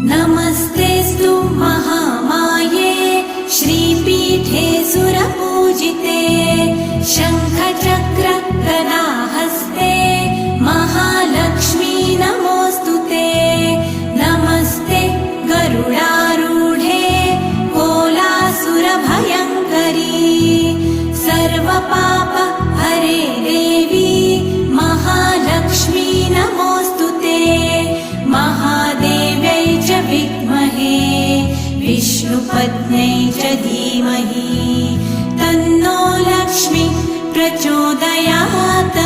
नमस्तेऽस्तु महामाये श्रीपीठे सुरपूजिते शङ्खचक्र गदाहस्ते महालक्ष्मी नमोऽस्तुते। नमस्ते गरुडारूढे कोलासुरभयङ्करी सर्वपाप हरे देवी महालक्ष्मी नमोऽस्तुते। महादेव्यै च विद्महे विष्णुपत्न्यै च धीमहि तन्नो लक्ष्मी प्रचोदयात्।